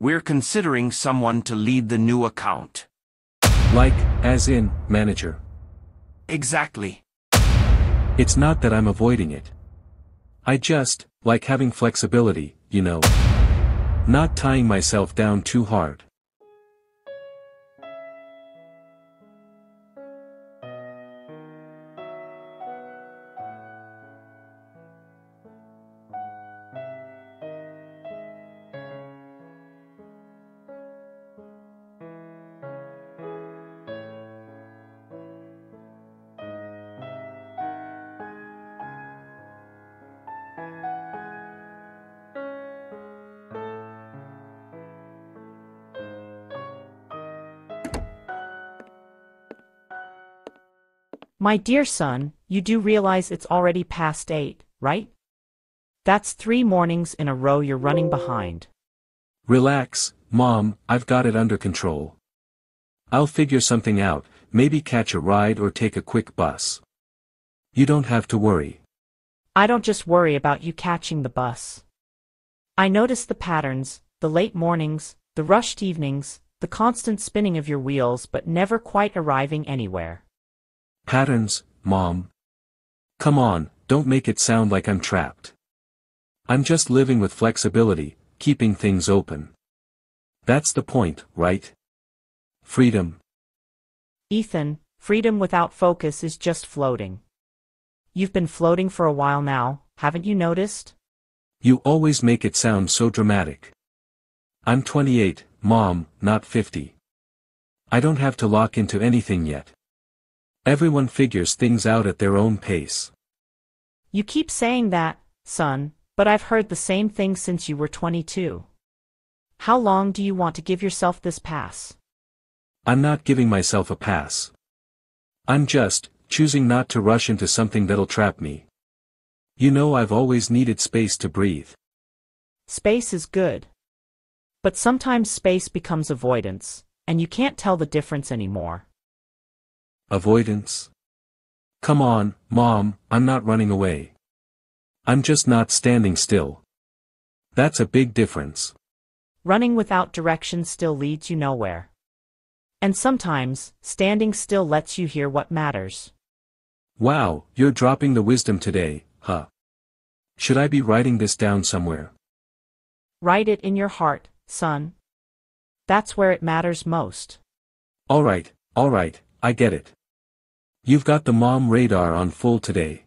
We're considering someone to lead the new account. Like, as in, manager. Exactly. It's not that I'm avoiding it. I just like having flexibility, you know. Not tying myself down too hard. My dear son, you do realize it's already past 8, right? That's 3 mornings in a row you're running behind. Relax, Mom, I've got it under control. I'll figure something out, maybe catch a ride or take a quick bus. You don't have to worry. I don't just worry about you catching the bus. I notice the patterns, the late mornings, the rushed evenings, the constant spinning of your wheels but never quite arriving anywhere. Patterns, Mom. Come on, don't make it sound like I'm trapped. I'm just living with flexibility, keeping things open. That's the point, right? Freedom. Ethan, freedom without focus is just floating. You've been floating for a while now, haven't you noticed? You always make it sound so dramatic. I'm 28, Mom, not 50. I don't have to lock into anything yet. Everyone figures things out at their own pace. You keep saying that, son, but I've heard the same thing since you were 22. How long do you want to give yourself this pass? I'm not giving myself a pass. I'm just choosing not to rush into something that'll trap me. You know, I've always needed space to breathe. Space is good. But sometimes space becomes avoidance, and you can't tell the difference anymore. Avoidance? Come on, Mom, I'm not running away. I'm just not standing still. That's a big difference. Running without direction still leads you nowhere. And sometimes, standing still lets you hear what matters. Wow, you're dropping the wisdom today, huh? Should I be writing this down somewhere? Write it in your heart, son. That's where it matters most. Alright, I get it. You've got the mom radar on full today.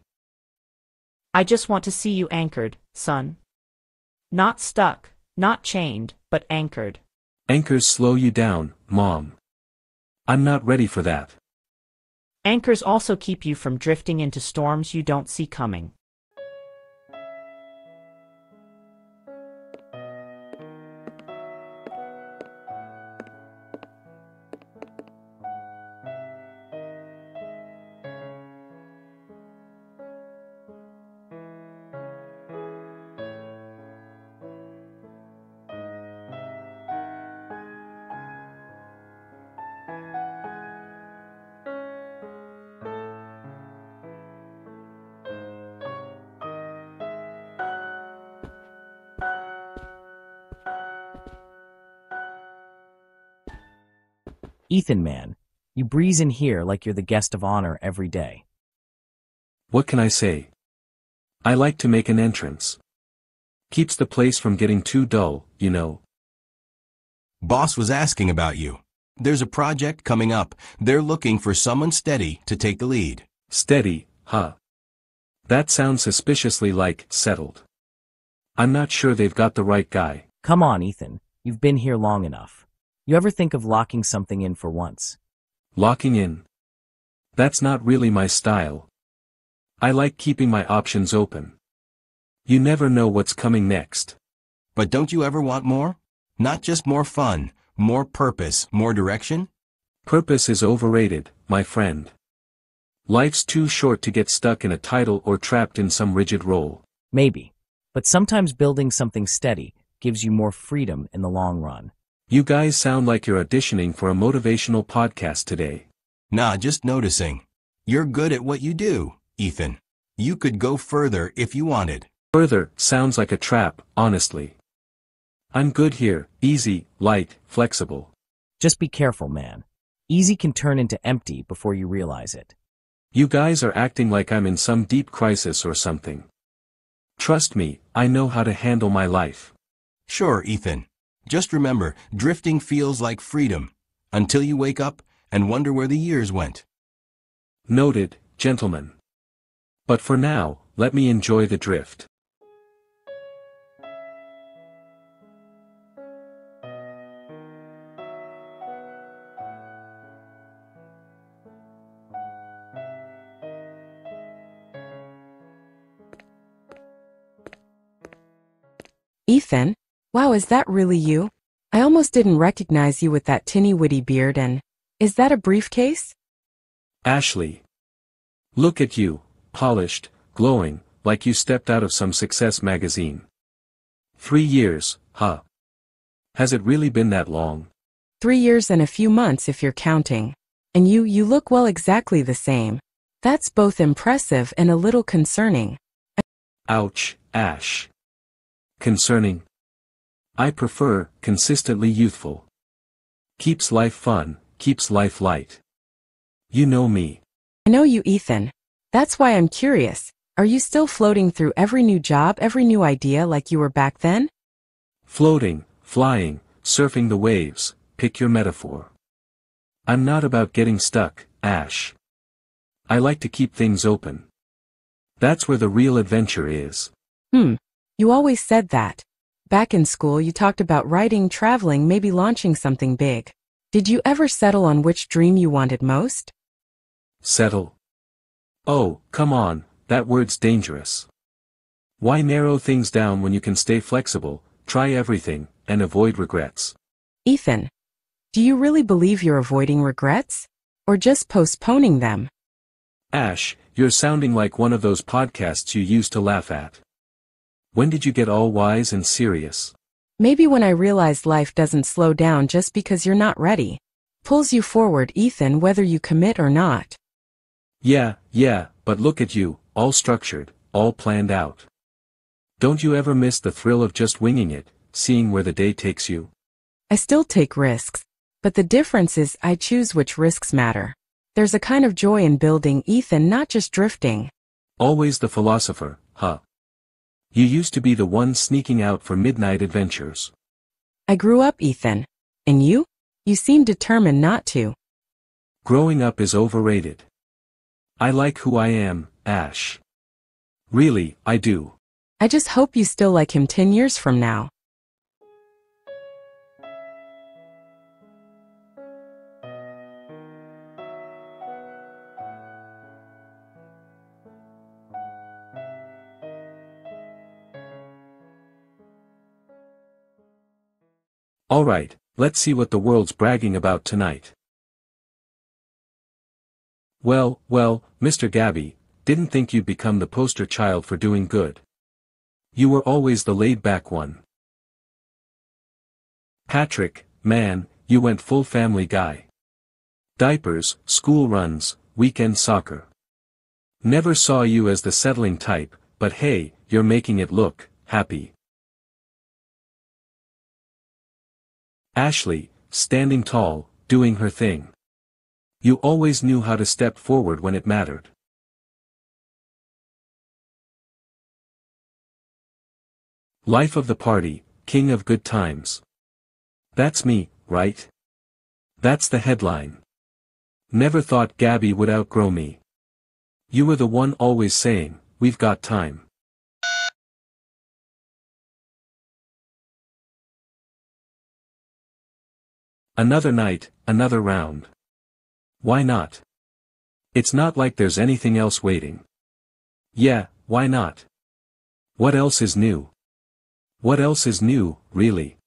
I just want to see you anchored, son. Not stuck, not chained, but anchored. Anchors slow you down, Mom. I'm not ready for that. Anchors also keep you from drifting into storms you don't see coming. Ethan, man, you breeze in here like you're the guest of honor every day. What can I say? I like to make an entrance. Keeps the place from getting too dull, you know. Boss was asking about you. There's a project coming up. They're looking for someone steady to take the lead. Steady, huh? That sounds suspiciously like settled. I'm not sure they've got the right guy. Come on, Ethan, you've been here long enough. You ever think of locking something in for once? Locking in? That's not really my style. I like keeping my options open. You never know what's coming next. But don't you ever want more? Not just more fun, more purpose, more direction? Purpose is overrated, my friend. Life's too short to get stuck in a title or trapped in some rigid role. Maybe. But sometimes building something steady gives you more freedom in the long run. You guys sound like you're auditioning for a motivational podcast today. Nah, just noticing. You're good at what you do, Ethan. You could go further if you wanted. Further sounds like a trap, honestly. I'm good here, easy, light, flexible. Just be careful, man. Easy can turn into empty before you realize it. You guys are acting like I'm in some deep crisis or something. Trust me, I know how to handle my life. Sure, Ethan. Just remember, drifting feels like freedom, until you wake up and wonder where the years went. Noted, gentlemen. But for now, let me enjoy the drift. Ethan? Wow, is that really you? I almost didn't recognize you with that tinny-witty beard and… Is that a briefcase? Ashley. Look at you, polished, glowing, like you stepped out of some success magazine. 3 years, huh? Has it really been that long? 3 years and a few months if you're counting. And you look well exactly the same. That's both impressive and a little concerning. Ouch, Ash. Concerning. I prefer consistently youthful. Keeps life fun, keeps life light. You know me. I know you, Ethan. That's why I'm curious. Are you still floating through every new job, every new idea like you were back then? Floating, flying, surfing the waves, pick your metaphor. I'm not about getting stuck, Ash. I like to keep things open. That's where the real adventure is. You always said that. Back in school you talked about writing, traveling, maybe launching something big. Did you ever settle on which dream you wanted most? Settle. Oh, come on, that word's dangerous. Why narrow things down when you can stay flexible, try everything, and avoid regrets? Ethan, do you really believe you're avoiding regrets? Or just postponing them? Ash, you're sounding like one of those podcasts you used to laugh at. When did you get all wise and serious? Maybe when I realized life doesn't slow down just because you're not ready. Pulls you forward, Ethan, whether you commit or not. Yeah, but look at you, all structured, all planned out. Don't you ever miss the thrill of just winging it, seeing where the day takes you? I still take risks. But the difference is I choose which risks matter. There's a kind of joy in building, Ethan, not just drifting. Always the philosopher, huh? You used to be the one sneaking out for midnight adventures. I grew up, Ethan. And you? You seem determined not to. Growing up is overrated. I like who I am, Ash. Really, I do. I just hope you still like him 10 years from now. Alright, let's see what the world's bragging about tonight. Well, Mr. Gabby, didn't think you'd become the poster child for doing good. You were always the laid-back one. Patrick, man, you went full Family Guy. Diapers, school runs, weekend soccer. Never saw you as the settling type, but hey, you're making it look happy. Ashley, standing tall, doing her thing. You always knew how to step forward when it mattered. Life of the party, king of good times. That's me, right? That's the headline. Never thought Gabby would outgrow me. You were the one always saying, we've got time. Another night, another round. Why not? It's not like there's anything else waiting. Yeah, why not? What else is new? What else is new, really?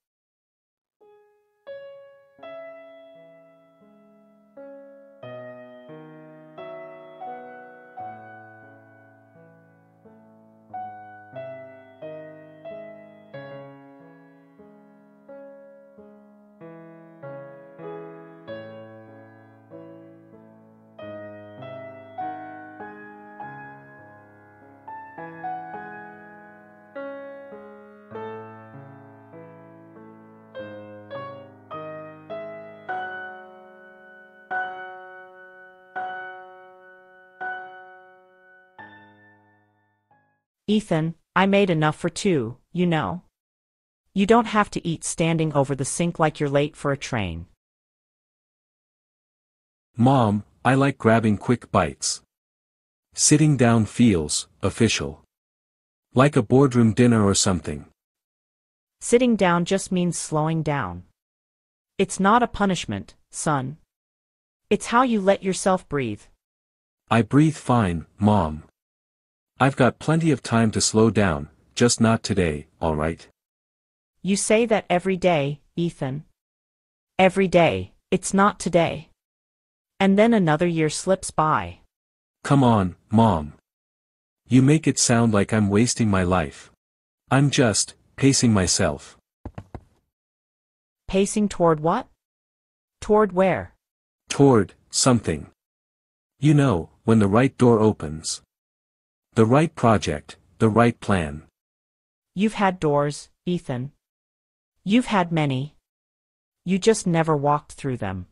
Ethan, I made enough for two, you know. You don't have to eat standing over the sink like you're late for a train. Mom, I like grabbing quick bites. Sitting down feels official. Like a boardroom dinner or something. Sitting down just means slowing down. It's not a punishment, son. It's how you let yourself breathe. I breathe fine, Mom. I've got plenty of time to slow down, just not today, all right? You say that every day, Ethan. Every day, it's not today. And then another year slips by. Come on, Mom. You make it sound like I'm wasting my life. I'm just pacing myself. Pacing toward what? Toward where? Toward something. You know, when the right door opens. The right project, the right plan. You've had doors, Ethan. You've had many. You just never walked through them.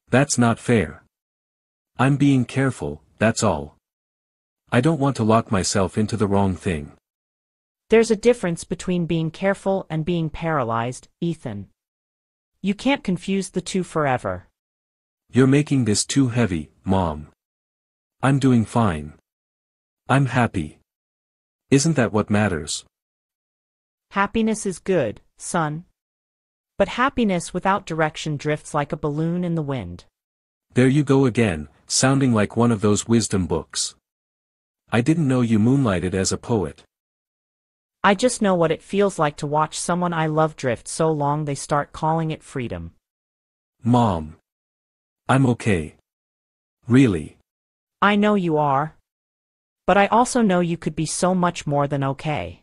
That's not fair. I'm being careful, that's all. I don't want to lock myself into the wrong thing. There's a difference between being careful and being paralyzed, Ethan. You can't confuse the two forever. You're making this too heavy, Mom. I'm doing fine. I'm happy. Isn't that what matters? Happiness is good, son. But happiness without direction drifts like a balloon in the wind. There you go again, sounding like one of those wisdom books. I didn't know you moonlighted as a poet. I just know what it feels like to watch someone I love drift so long they start calling it freedom. Mom. I'm okay. Really. I know you are. But I also know you could be so much more than okay.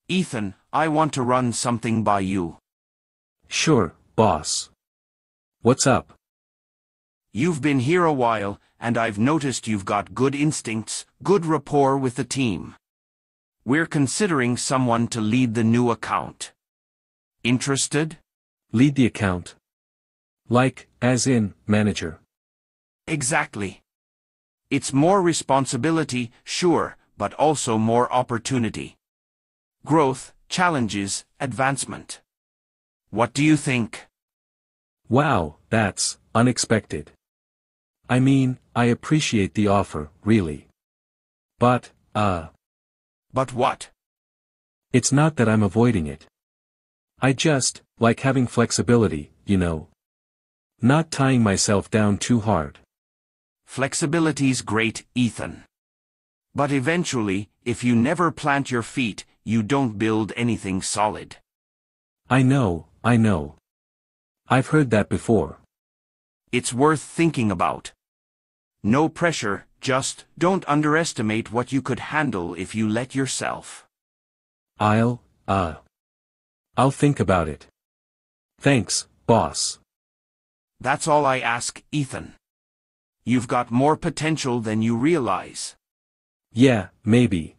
Ethan, I want to run something by you. Sure, boss. What's up? You've been here a while, and I've noticed you've got good instincts, good rapport with the team. We're considering someone to lead the new account. Interested? Lead the account. Like, as in, manager. Exactly. It's more responsibility, sure, but also more opportunity. Growth, challenges, advancement. What do you think? Wow, that's unexpected. I mean, I appreciate the offer, really. But But what? it's not that I'm avoiding it. I just like having flexibility, you know. Not tying myself down too hard. Flexibility's great, Ethan. But eventually, if you never plant your feet, you don't build anything solid. I know. I've heard that before. It's worth thinking about. No pressure, just don't underestimate what you could handle if you let yourself. I'll think about it. Thanks, boss. That's all I ask, Ethan. You've got more potential than you realize. Yeah, maybe.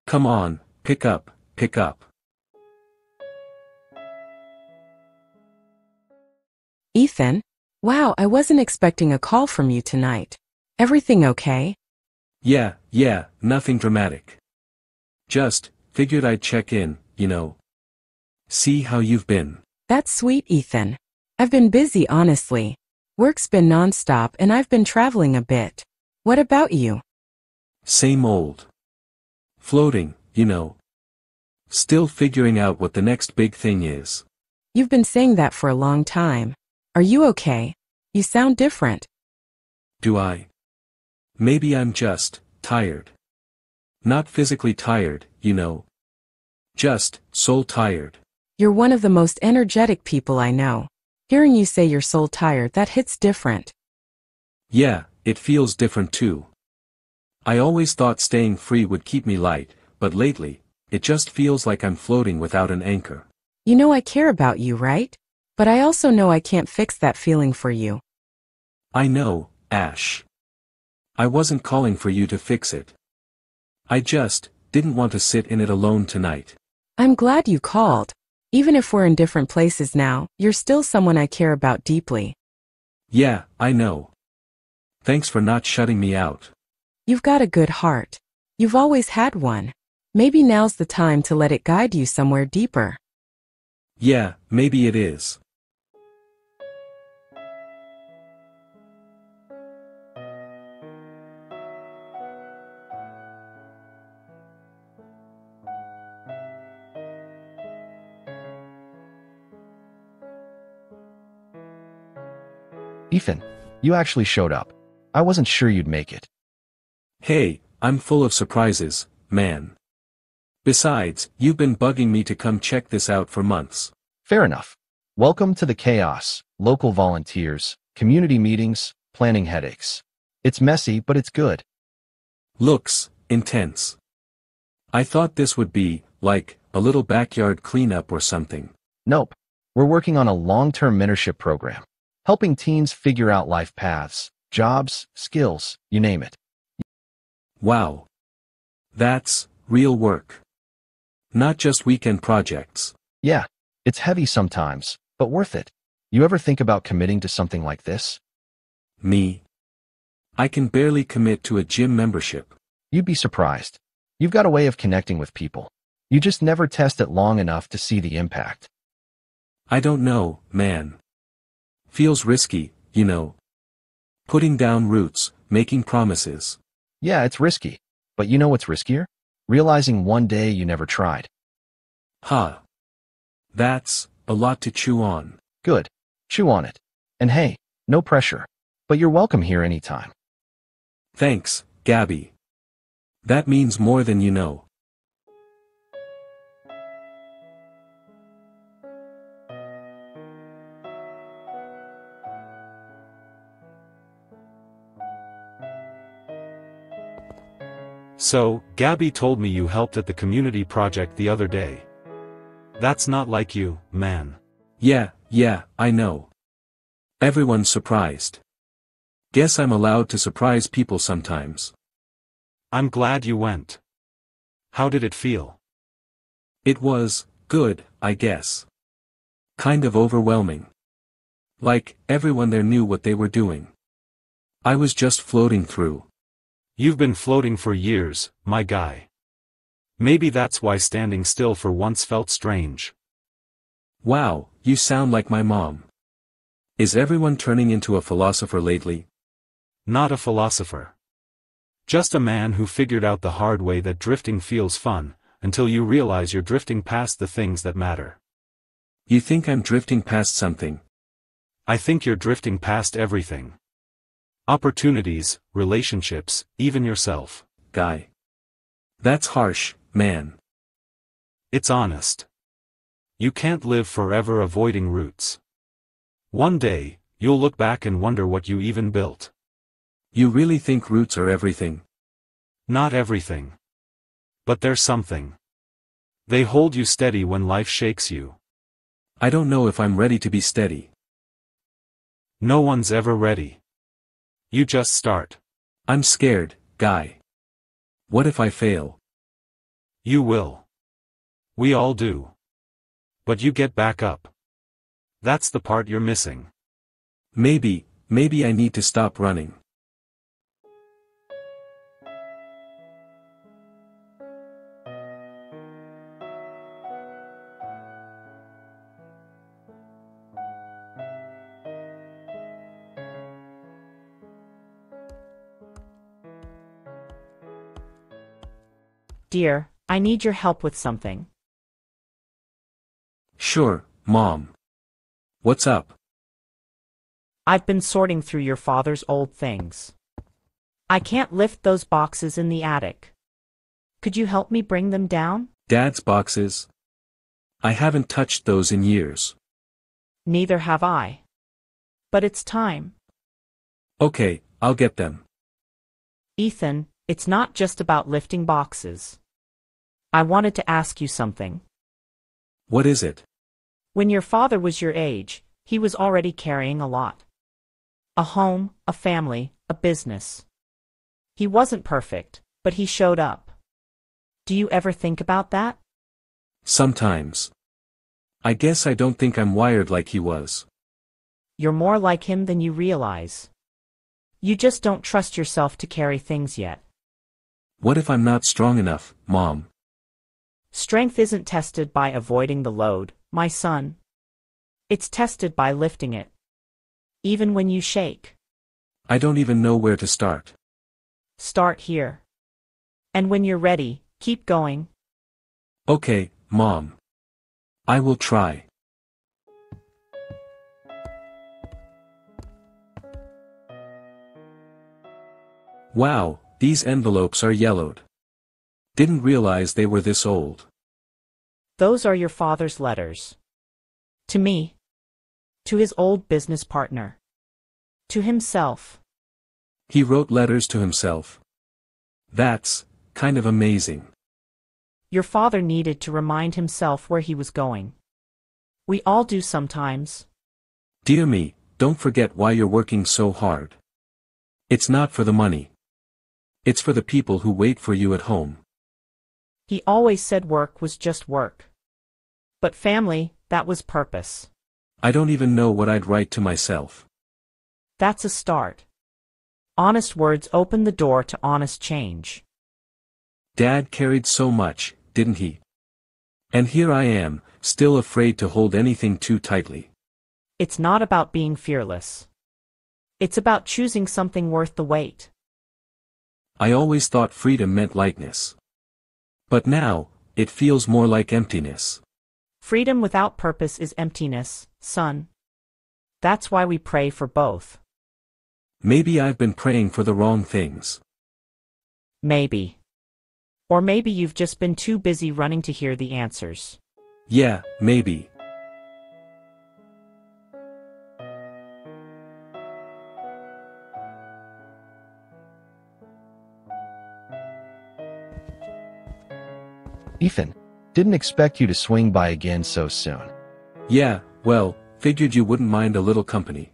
Come on, pick up. Ethan? Wow, I wasn't expecting a call from you tonight. Everything okay? Yeah, nothing dramatic. Just figured I'd check in, you know. See how you've been. That's sweet, Ethan. I've been busy, honestly. Work's been nonstop and I've been traveling a bit. What about you? Same old. Floating, you know. Still figuring out what the next big thing is. You've been saying that for a long time. Are you okay? You sound different. Do I? Maybe I'm just tired. Not physically tired, you know. Just soul tired. You're one of the most energetic people I know. Hearing you say you're soul tired, that hits different. Yeah, it feels different too. I always thought staying free would keep me light, but lately, it just feels like I'm floating without an anchor. You know I care about you, right? But I also know I can't fix that feeling for you. I know, Ash. I wasn't calling for you to fix it. I just didn't want to sit in it alone tonight. I'm glad you called. Even if we're in different places now, you're still someone I care about deeply. Yeah, I know. Thanks for not shutting me out. You've got a good heart. You've always had one. Maybe now's the time to let it guide you somewhere deeper. Yeah, maybe it is. Ethan, you actually showed up. I wasn't sure you'd make it. Hey, I'm full of surprises, man. Besides, you've been bugging me to come check this out for months. Fair enough. Welcome to the chaos, local volunteers, community meetings, planning headaches. It's messy, but it's good. Looks intense. I thought this would be, like, a little backyard cleanup or something. Nope. We're working on a long-term mentorship program, helping teens figure out life paths, jobs, skills, you name it. Wow. That's real work. Not just weekend projects. Yeah, it's heavy sometimes, but worth it. You ever think about committing to something like this? Me? I can barely commit to a gym membership. You'd be surprised. You've got a way of connecting with people. You just never test it long enough to see the impact. I don't know, man. Feels risky, you know. Putting down roots, making promises. Yeah, it's risky. But you know what's riskier? Realizing one day you never tried. Huh. That's a lot to chew on. Good. Chew on it. And hey, no pressure. But you're welcome here anytime. Thanks, Gabby. That means more than you know. So, Gabby told me you helped at the community project the other day. That's not like you, man. Yeah, I know. Everyone's surprised. Guess I'm allowed to surprise people sometimes. I'm glad you went. How did it feel? It was good, I guess. Kind of overwhelming. Like, everyone there knew what they were doing. I was just floating through. You've been floating for years, my guy. Maybe that's why standing still for once felt strange. Wow, you sound like my mom. Is everyone turning into a philosopher lately? Not a philosopher. Just a man who figured out the hard way that drifting feels fun, until you realize you're drifting past the things that matter. You think I'm drifting past something? I think you're drifting past everything. Opportunities, relationships, even yourself. Guy. That's harsh, man. It's honest. You can't live forever avoiding roots. One day, you'll look back and wonder what you even built. You really think roots are everything? Not everything. But they're something. They hold you steady when life shakes you. I don't know if I'm ready to be steady. No one's ever ready. You just start. I'm scared, Guy. What if I fail? You will. We all do. But you get back up. That's the part you're missing. Maybe I need to stop running. Dear, I need your help with something. Sure, Mom. What's up? I've been sorting through your father's old things. I can't lift those boxes in the attic. Could you help me bring them down? Dad's boxes? I haven't touched those in years. Neither have I. But it's time. Okay, I'll get them. Ethan, it's not just about lifting boxes. I wanted to ask you something. What is it? When your father was your age, he was already carrying a lot. A home, a family, a business. He wasn't perfect, but he showed up. Do you ever think about that? Sometimes. I guess I don't think I'm wired like he was. You're more like him than you realize. You just don't trust yourself to carry things yet. What if I'm not strong enough, Mom? Strength isn't tested by avoiding the load, my son. It's tested by lifting it. Even when you shake. I don't even know where to start. Start here. And when you're ready, keep going. Okay, Mom. I will try. Wow, these envelopes are yellowed. Didn't realize they were this old. Those are your father's letters. To me. To his old business partner. To himself. He wrote letters to himself. That's kind of amazing. Your father needed to remind himself where he was going. We all do sometimes. Dear me, don't forget why you're working so hard. It's not for the money. It's for the people who wait for you at home. He always said work was just work. But family, that was purpose. I don't even know what I'd write to myself. That's a start. Honest words open the door to honest change. Dad carried so much, didn't he? And here I am, still afraid to hold anything too tightly. It's not about being fearless. It's about choosing something worth the wait. I always thought freedom meant lightness. But now, it feels more like emptiness. Freedom without purpose is emptiness, son. That's why we pray for both. Maybe I've been praying for the wrong things. Maybe. Or maybe you've just been too busy running to hear the answers. Yeah, maybe. Ethan, didn't expect you to swing by again so soon. Yeah, well, figured you wouldn't mind a little company.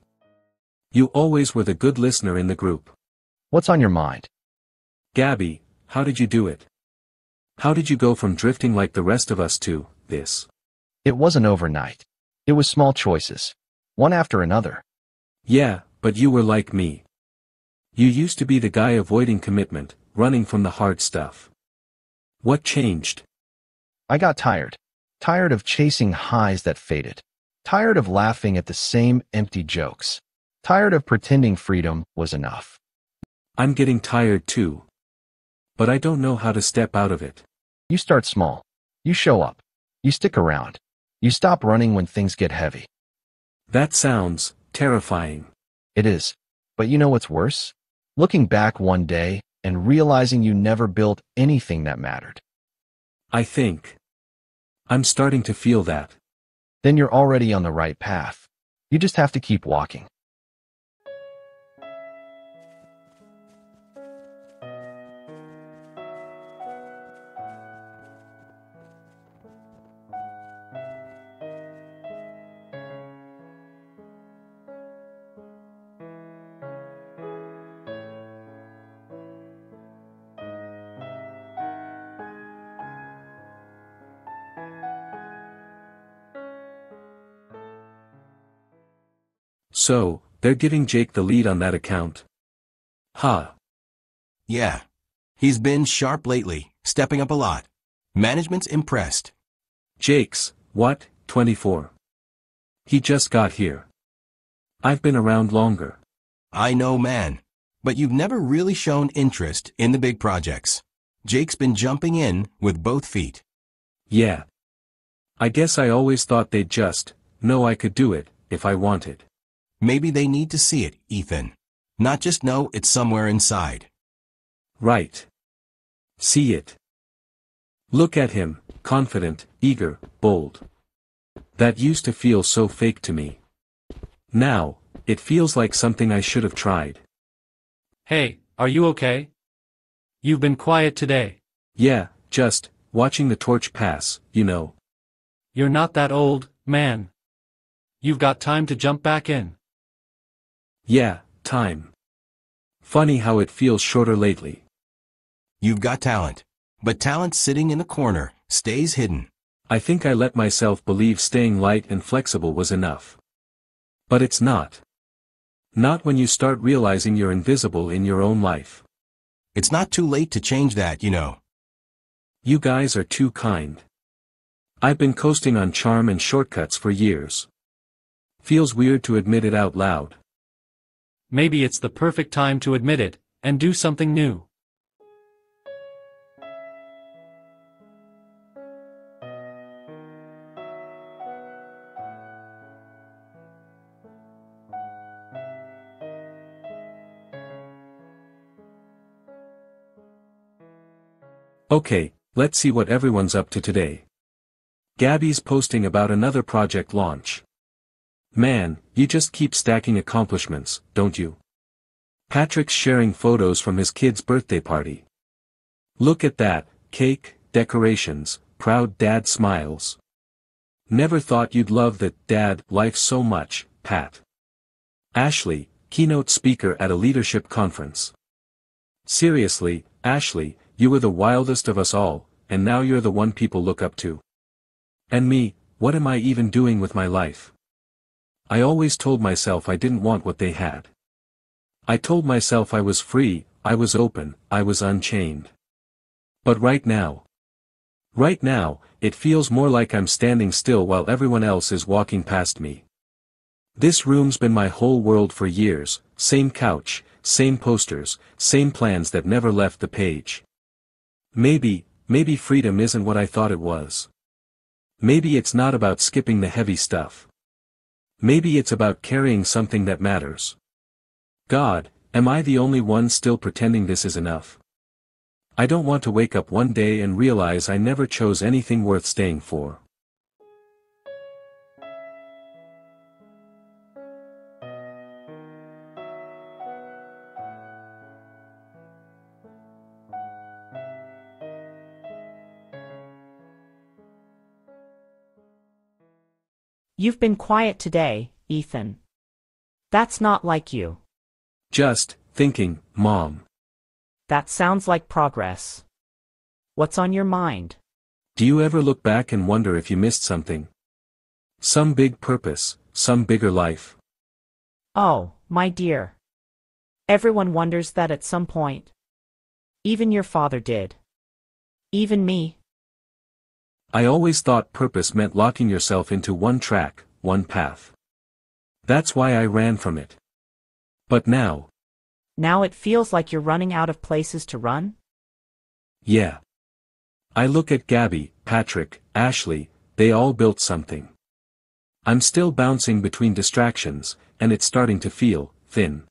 You always were the good listener in the group. What's on your mind? Gabby, how did you do it? How did you go from drifting like the rest of us to this? It wasn't overnight. It was small choices. One after another. Yeah, but you were like me. You used to be the guy avoiding commitment, running from the hard stuff. What changed? I got tired. Tired of chasing highs that faded. Tired of laughing at the same empty jokes. Tired of pretending freedom was enough. I'm getting tired too. But I don't know how to step out of it. You start small. You show up. You stick around. You stop running when things get heavy. That sounds terrifying. It is. But you know what's worse? Looking back one day and realizing you never built anything that mattered. I think I'm starting to feel that. Then you're already on the right path. You just have to keep walking. So, they're giving Jake the lead on that account. Ha. Yeah. He's been sharp lately, stepping up a lot. Management's impressed. Jake's, what, 24? He just got here. I've been around longer. I know, man. But you've never really shown interest in the big projects. Jake's been jumping in with both feet. Yeah. I guess I always thought they'd just know I could do it, if I wanted. Maybe they need to see it, Ethan. Not just know it's somewhere inside. Right. See it. Look at him, confident, eager, bold. That used to feel so fake to me. Now, it feels like something I should have tried. Hey, are you okay? You've been quiet today. Yeah, just, watching the torch pass, you know. You're not that old, man. You've got time to jump back in. Yeah, time. Funny how it feels shorter lately. You've got talent. But talent sitting in a corner stays hidden. I think I let myself believe staying light and flexible was enough. But it's not. Not when you start realizing you're invisible in your own life. It's not too late to change that, you know. You guys are too kind. I've been coasting on charm and shortcuts for years. Feels weird to admit it out loud. Maybe it's the perfect time to admit it, and do something new. Okay, let's see what everyone's up to today. Gabby's posting about another project launch. Man, you just keep stacking accomplishments, don't you? Patrick's sharing photos from his kid's birthday party. Look at that, cake, decorations, proud dad smiles. Never thought you'd love that dad life so much, Pat. Ashley, keynote speaker at a leadership conference. Seriously, Ashley, you were the wildest of us all, and now you're the one people look up to. And me, what am I even doing with my life? I always told myself I didn't want what they had. I told myself I was free, I was open, I was unchained. But right now, it feels more like I'm standing still while everyone else is walking past me. This room's been my whole world for years, same couch, same posters, same plans that never left the page. Maybe freedom isn't what I thought it was. Maybe it's not about skipping the heavy stuff. Maybe it's about carrying something that matters. God, am I the only one still pretending this is enough? I don't want to wake up one day and realize I never chose anything worth staying for. You've been quiet today, Ethan. That's not like you. Just thinking, Mom. That sounds like progress. What's on your mind? Do you ever look back and wonder if you missed something? Some big purpose, some bigger life. Oh, my dear. Everyone wonders that at some point. Even your father did. Even me. I always thought purpose meant locking yourself into one track, one path. That's why I ran from it. But now. Now it feels like you're running out of places to run? Yeah. I look at Gabby, Patrick, Ashley, they all built something. I'm still bouncing between distractions, and it's starting to feel thin.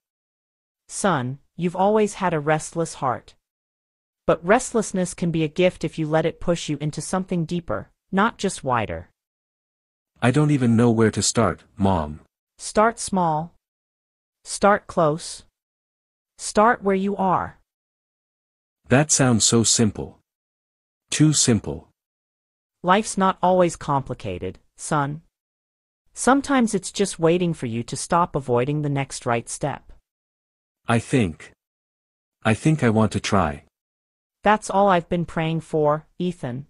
Son, you've always had a restless heart. But restlessness can be a gift if you let it push you into something deeper, not just wider. I don't even know where to start, Mom. Start small. Start close. Start where you are. That sounds so simple. Too simple. Life's not always complicated, son. Sometimes it's just waiting for you to stop avoiding the next right step. I think I want to try. That's all I've been praying for, Ethan.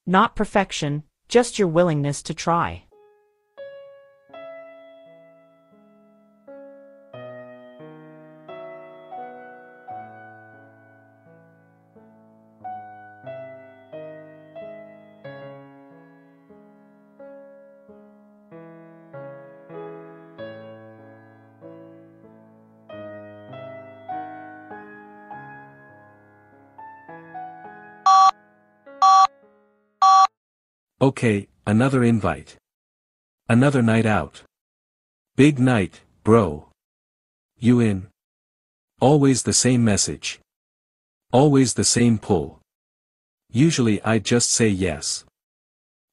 Not perfection, just your willingness to try. Okay, another invite. Another night out. Big night, bro. You in? Always the same message. Always the same pull. Usually I'd just say yes.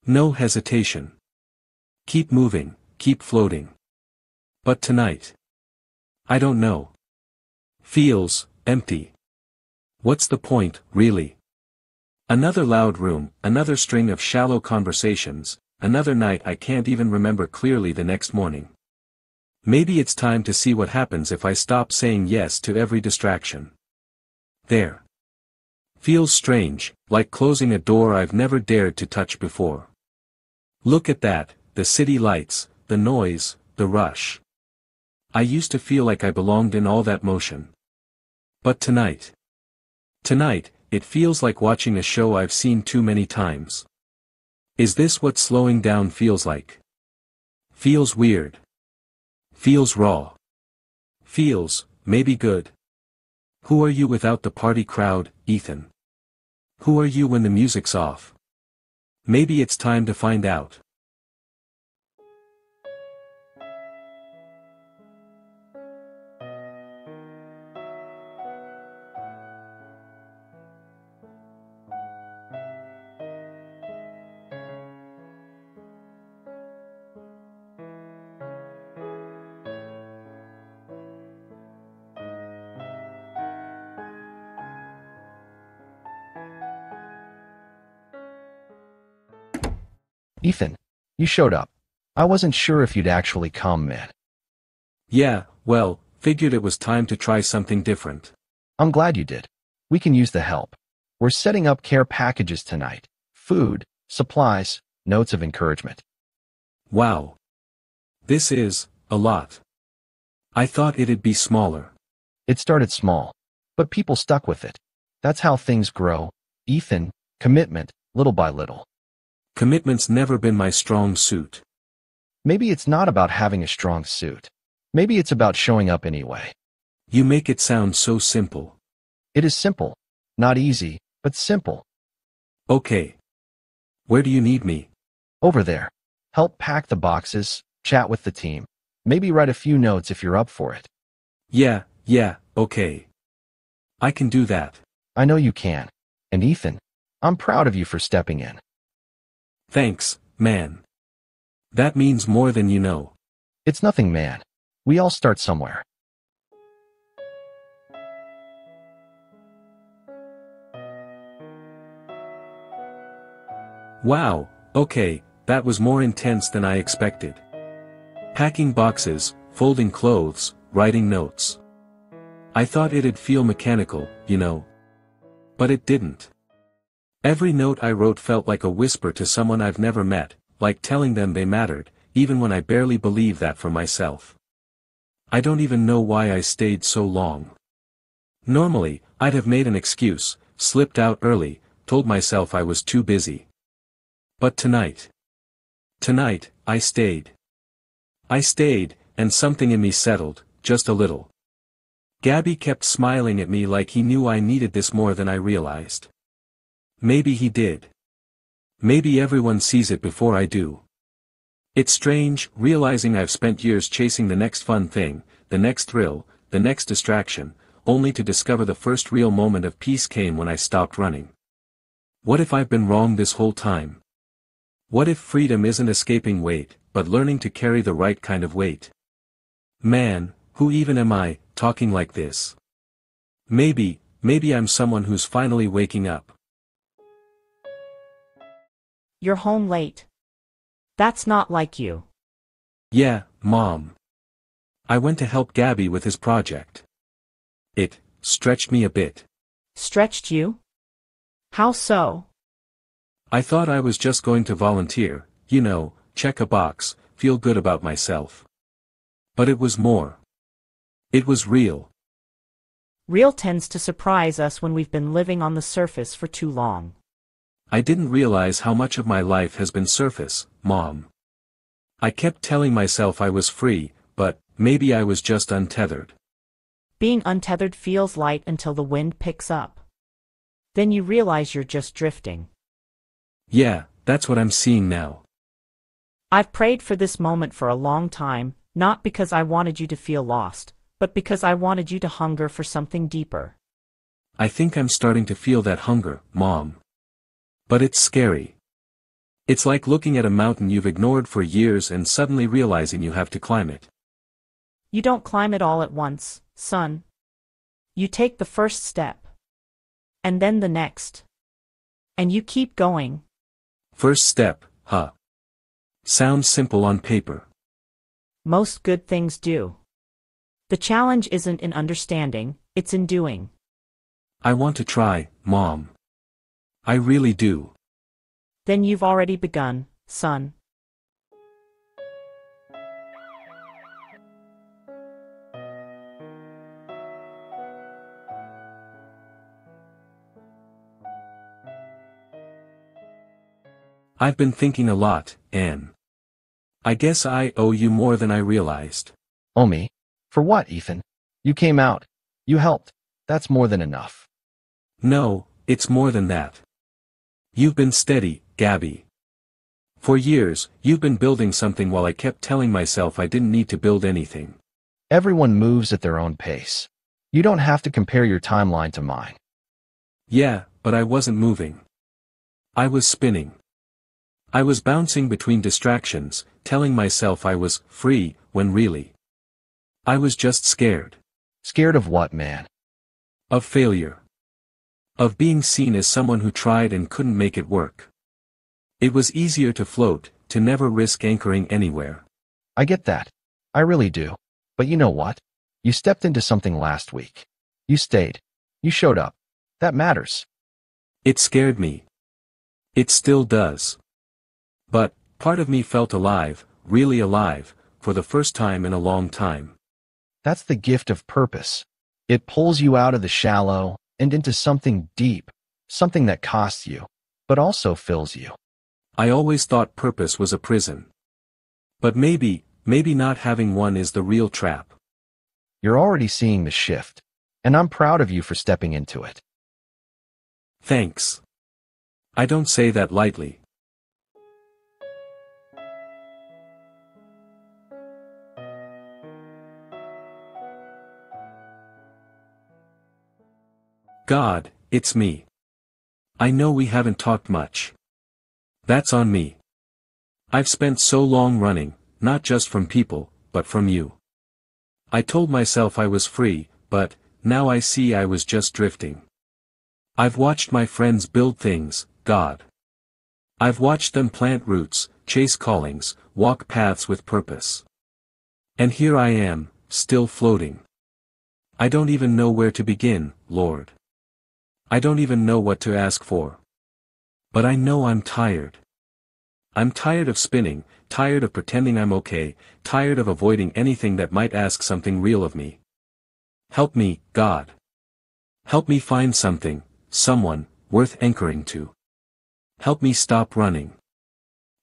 No hesitation. Keep moving, keep floating. But tonight. I don't know. Feels empty. What's the point, really? Another loud room, another string of shallow conversations, another night I can't even remember clearly the next morning. Maybe it's time to see what happens if I stop saying yes to every distraction. There. Feels strange, like closing a door I've never dared to touch before. Look at that, the city lights, the noise, the rush. I used to feel like I belonged in all that motion. But tonight, it feels like watching a show I've seen too many times. Is this what slowing down feels like? Feels weird. Feels raw. Feels, maybe good. Who are you without the party crowd, Ethan? Who are you when the music's off? Maybe it's time to find out. Ethan, you showed up. I wasn't sure if you'd actually come, man. Yeah, well, figured it was time to try something different. I'm glad you did. We can use the help. We're setting up care packages tonight. Food, supplies, notes of encouragement. Wow. This is a lot. I thought it'd be smaller. It started small, but people stuck with it. That's how things grow. Ethan, commitment, little by little. Commitment's never been my strong suit. Maybe it's not about having a strong suit. Maybe it's about showing up anyway. You make it sound so simple. It is simple. Not easy, but simple. Okay. Where do you need me? Over there. Help pack the boxes, chat with the team. Maybe write a few notes if you're up for it. Yeah, okay. I can do that. I know you can. And Ethan, I'm proud of you for stepping in. Thanks, man. That means more than you know. It's nothing, man. We all start somewhere. Wow, okay, that was more intense than I expected. Packing boxes, folding clothes, writing notes. I thought it'd feel mechanical, you know. But it didn't. Every note I wrote felt like a whisper to someone I've never met, like telling them they mattered, even when I barely believed that for myself. I don't even know why I stayed so long. Normally, I'd have made an excuse, slipped out early, told myself I was too busy. But tonight, I stayed. I stayed, and something in me settled, just a little. Gabby kept smiling at me like he knew I needed this more than I realized. Maybe he did. Maybe everyone sees it before I do. It's strange, realizing I've spent years chasing the next fun thing, the next thrill, the next distraction, only to discover the first real moment of peace came when I stopped running. What if I've been wrong this whole time? What if freedom isn't escaping weight, but learning to carry the right kind of weight? Man, who even am I, talking like this? Maybe I'm someone who's finally waking up. You're home late. That's not like you. Yeah, Mom. I went to help Gabby with his project. It stretched me a bit. Stretched you? How so? I thought I was just going to volunteer, you know, check a box, feel good about myself. But it was more. It was real. Real tends to surprise us when we've been living on the surface for too long. I didn't realize how much of my life has been surface, Mom. I kept telling myself I was free, but maybe I was just untethered. Being untethered feels light until the wind picks up. Then you realize you're just drifting. Yeah, that's what I'm seeing now. I've prayed for this moment for a long time, not because I wanted you to feel lost, but because I wanted you to hunger for something deeper. I think I'm starting to feel that hunger, Mom. But it's scary. It's like looking at a mountain you've ignored for years and suddenly realizing you have to climb it. You don't climb it all at once, son. You take the first step. And then the next. And you keep going. First step, huh? Sounds simple on paper. Most good things do. The challenge isn't in understanding, it's in doing. I want to try, Mom. I really do. Then you've already begun, son. I've been thinking a lot, Anne. I guess I owe you more than I realized. Oh, me? For what, Ethan? You came out. You helped. That's more than enough. No, it's more than that. You've been steady, Gabby. For years, you've been building something while I kept telling myself I didn't need to build anything. Everyone moves at their own pace. You don't have to compare your timeline to mine. Yeah, but I wasn't moving. I was spinning. I was bouncing between distractions, telling myself I was free, when really, I was just scared. Scared of what, man? Of failure. Of being seen as someone who tried and couldn't make it work. It was easier to float, to never risk anchoring anywhere. I get that. I really do. But you know what? You stepped into something last week. You stayed. You showed up. That matters. It scared me. It still does. But, part of me felt alive, really alive, for the first time in a long time. That's the gift of purpose. It pulls you out of the shallow and into something deep, something that costs you, but also fills you. I always thought purpose was a prison. But maybe not having one is the real trap. You're already seeing the shift, and I'm proud of you for stepping into it. Thanks. I don't say that lightly. God, it's me. I know we haven't talked much. That's on me. I've spent so long running, not just from people, but from you. I told myself I was free, but, now I see I was just drifting. I've watched my friends build things, God. I've watched them plant roots, chase callings, walk paths with purpose. And here I am, still floating. I don't even know where to begin, Lord. I don't even know what to ask for. But I know I'm tired. I'm tired of spinning, tired of pretending I'm okay, tired of avoiding anything that might ask something real of me. Help me, God. Help me find something, someone, worth anchoring to. Help me stop running.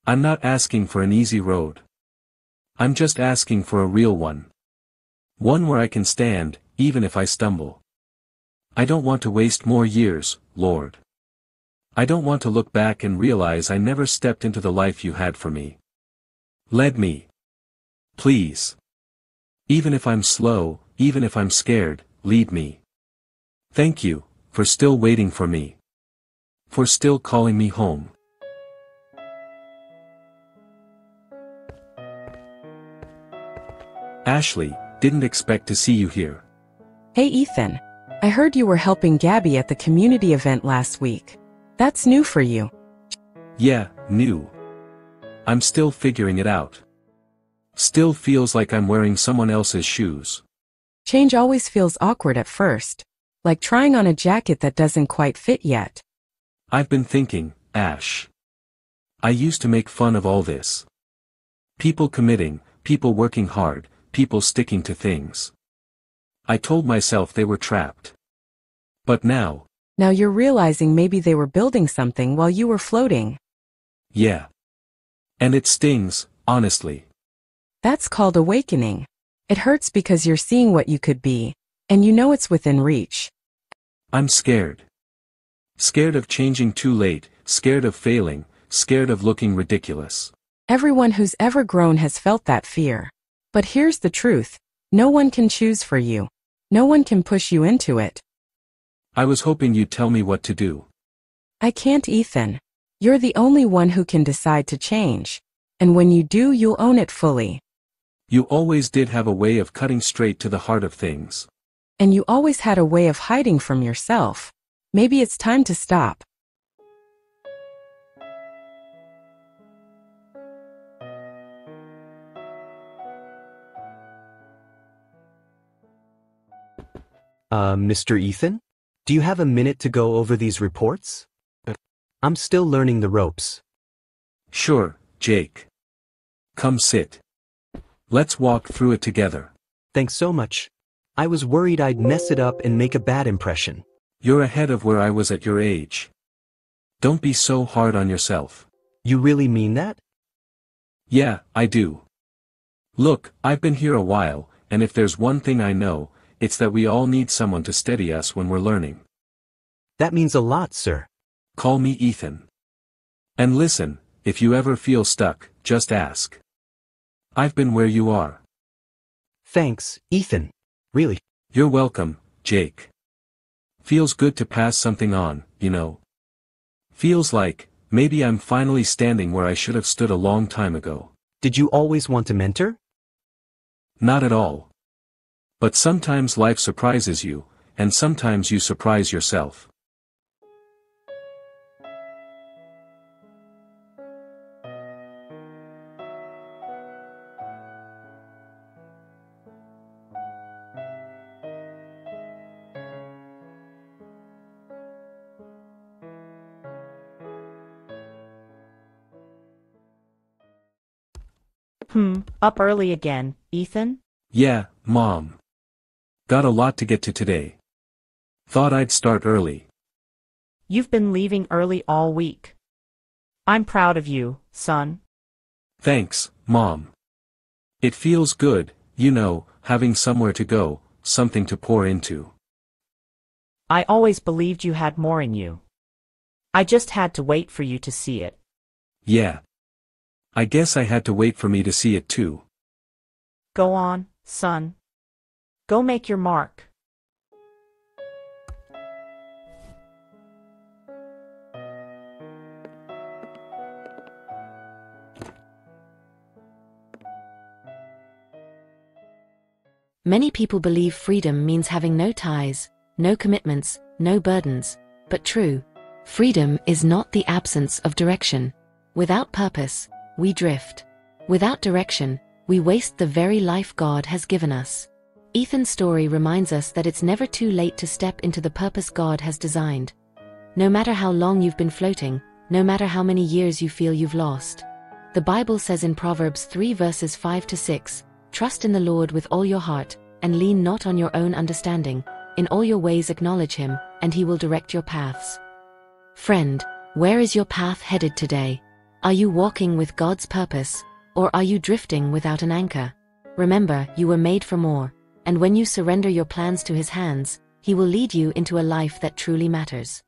I'm not asking for an easy road. I'm just asking for a real one. One where I can stand, even if I stumble. I don't want to waste more years, Lord. I don't want to look back and realize I never stepped into the life you had for me. Lead me. Please. Even if I'm slow, even if I'm scared, lead me. Thank you, for still waiting for me. For still calling me home. Ashley, didn't expect to see you here. Hey Ethan. I heard you were helping Gabby at the community event last week. That's new for you. Yeah, new. I'm still figuring it out. Still feels like I'm wearing someone else's shoes. Change always feels awkward at first. Like trying on a jacket that doesn't quite fit yet. I've been thinking, Ash. I used to make fun of all this. People committing, people working hard, people sticking to things. I told myself they were trapped. But now. Now you're realizing maybe they were building something while you were floating. Yeah. And it stings, honestly. That's called awakening. It hurts because you're seeing what you could be, and you know it's within reach. I'm scared. Scared of changing too late, scared of failing, scared of looking ridiculous. Everyone who's ever grown has felt that fear. But here's the truth. No one can choose for you. No one can push you into it. I was hoping you'd tell me what to do. I can't, Ethan. You're the only one who can decide to change. And when you do, you'll own it fully. You always did have a way of cutting straight to the heart of things. And you always had a way of hiding from yourself. Maybe it's time to stop. Mr. Ethan? Do you have a minute to go over these reports? I'm still learning the ropes. Sure, Jake. Come sit. Let's walk through it together. Thanks so much. I was worried I'd mess it up and make a bad impression. You're ahead of where I was at your age. Don't be so hard on yourself. You really mean that? Yeah, I do. Look, I've been here a while, and if there's one thing I know, it's that we all need someone to steady us when we're learning. That means a lot, sir. Call me Ethan. And listen, if you ever feel stuck, just ask. I've been where you are. Thanks, Ethan. Really. You're welcome, Jake. Feels good to pass something on, you know. Feels like, maybe I'm finally standing where I should have stood a long time ago. Did you always want to mentor? Not at all. But sometimes life surprises you, and sometimes you surprise yourself. Up early again, Ethan? Yeah, Mom. Got a lot to get to today. Thought I'd start early. You've been leaving early all week. I'm proud of you, son. Thanks, Mom. It feels good, you know, having somewhere to go, something to pour into. I always believed you had more in you. I just had to wait for you to see it. Yeah. I guess I had to wait for me to see it too. Go on, son. Go make your mark. Many people believe freedom means having no ties, no commitments, no burdens. But true, freedom is not the absence of direction. Without purpose, we drift. Without direction, we waste the very life God has given us. Ethan's story reminds us that it's never too late to step into the purpose God has designed. No matter how long you've been floating, no matter how many years you feel you've lost. The Bible says in Proverbs 3 verses 5 to 6, "Trust in the Lord with all your heart, and lean not on your own understanding. In all your ways acknowledge Him, and He will direct your paths." Friend, where is your path headed today? Are you walking with God's purpose, or are you drifting without an anchor? Remember, you were made for more, and when you surrender your plans to His hands, He will lead you into a life that truly matters.